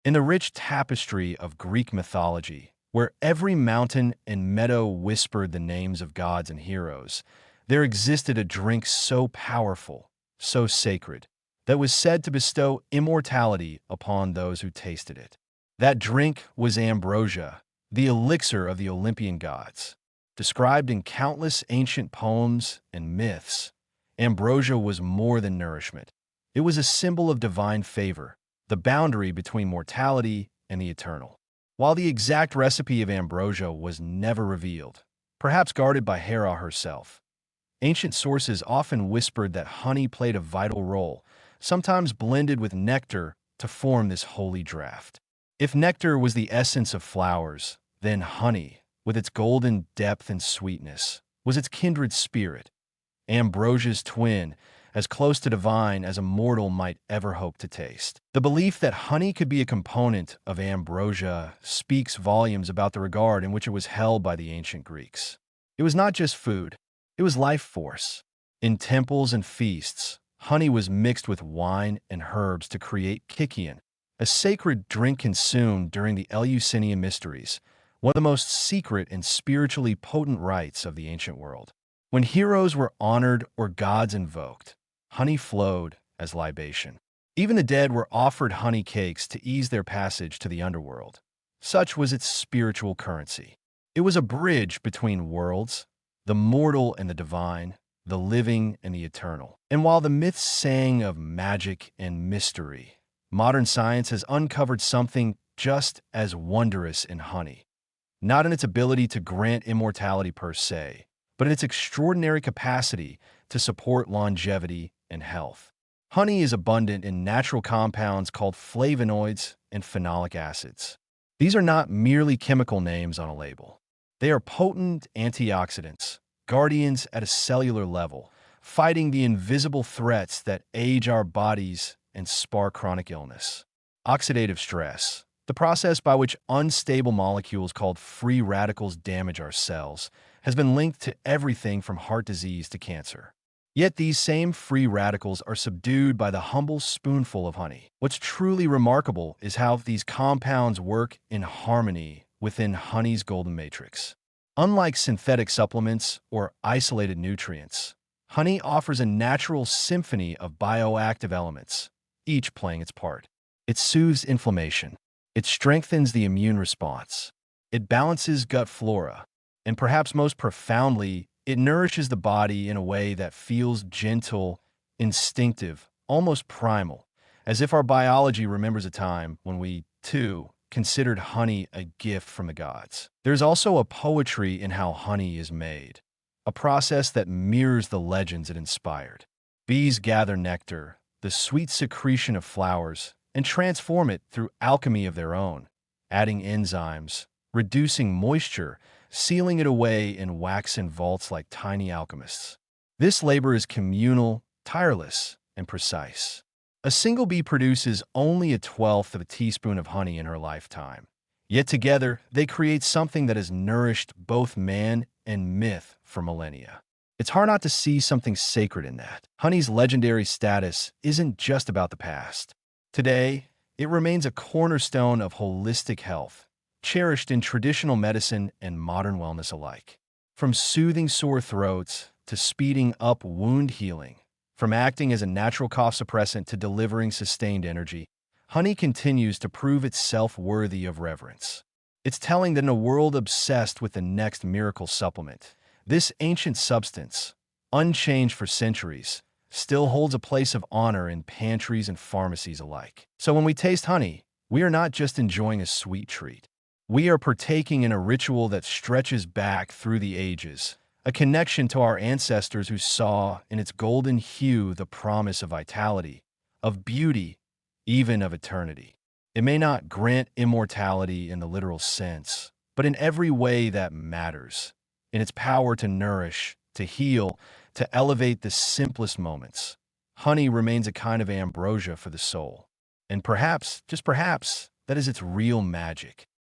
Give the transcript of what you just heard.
In the rich tapestry of Greek mythology, where every mountain and meadow whispered the names of gods and heroes, there existed a drink so powerful, so sacred, that was said to bestow immortality upon those who tasted it. That drink was ambrosia, the elixir of the Olympian gods. Described in countless ancient poems and myths, ambrosia was more than nourishment. It was a symbol of divine favor, the boundary between mortality and the eternal. While the exact recipe of ambrosia was never revealed, perhaps guarded by Hera herself, ancient sources often whispered that honey played a vital role, sometimes blended with nectar to form this holy draught. If nectar was the essence of flowers, then honey, with its golden depth and sweetness, was its kindred spirit, Ambrosia's twin, as close to divine as a mortal might ever hope to taste. The belief that honey could be a component of ambrosia speaks volumes about the regard in which it was held by the ancient Greeks. It was not just food, it was life force. In temples and feasts, honey was mixed with wine and herbs to create kykeon, a sacred drink consumed during the Eleusinian Mysteries, one of the most secret and spiritually potent rites of the ancient world. When heroes were honored or gods invoked, honey flowed as libation. Even the dead were offered honey cakes to ease their passage to the underworld. Such was its spiritual currency. It was a bridge between worlds, the mortal and the divine, the living and the eternal. And while the myths sang of magic and mystery, modern science has uncovered something just as wondrous in honey. Not in its ability to grant immortality per se, but in its extraordinary capacity to support longevity and health. Honey is abundant in natural compounds called flavonoids and phenolic acids. These are not merely chemical names on a label. They are potent antioxidants, guardians at a cellular level, fighting the invisible threats that age our bodies and spark chronic illness. Oxidative stress, the process by which unstable molecules called free radicals damage our cells, has been linked to everything from heart disease to cancer. Yet these same free radicals are subdued by the humble spoonful of honey. What's truly remarkable is how these compounds work in harmony within honey's golden matrix. Unlike synthetic supplements or isolated nutrients, honey offers a natural symphony of bioactive elements, each playing its part. It soothes inflammation. It strengthens the immune response. It balances gut flora. And perhaps most profoundly, it nourishes the body in a way that feels gentle, instinctive, almost primal, as if our biology remembers a time when we, too, considered honey a gift from the gods. There's also a poetry in how honey is made, a process that mirrors the legends it inspired. Bees gather nectar, the sweet secretion of flowers, and transform it through alchemy of their own, adding enzymes, reducing moisture, sealing it away in waxen vaults like tiny alchemists. This labor is communal, tireless, and precise. A single bee produces only 1/12 of a teaspoon of honey in her lifetime. Yet together, they create something that has nourished both man and myth for millennia. It's hard not to see something sacred in that. Honey's legendary status isn't just about the past. Today, it remains a cornerstone of holistic health, cherished in traditional medicine and modern wellness alike. From soothing sore throats to speeding up wound healing, from acting as a natural cough suppressant to delivering sustained energy, honey continues to prove itself worthy of reverence. It's telling that in a world obsessed with the next miracle supplement, this ancient substance, unchanged for centuries, still holds a place of honor in pantries and pharmacies alike. So when we taste honey, we are not just enjoying a sweet treat. We are partaking in a ritual that stretches back through the ages, a connection to our ancestors who saw in its golden hue the promise of vitality, of beauty, even of eternity. It may not grant immortality in the literal sense, but in every way that matters, in its power to nourish, to heal, to elevate the simplest moments. Honey remains a kind of ambrosia for the soul. And perhaps, just perhaps, that is its real magic.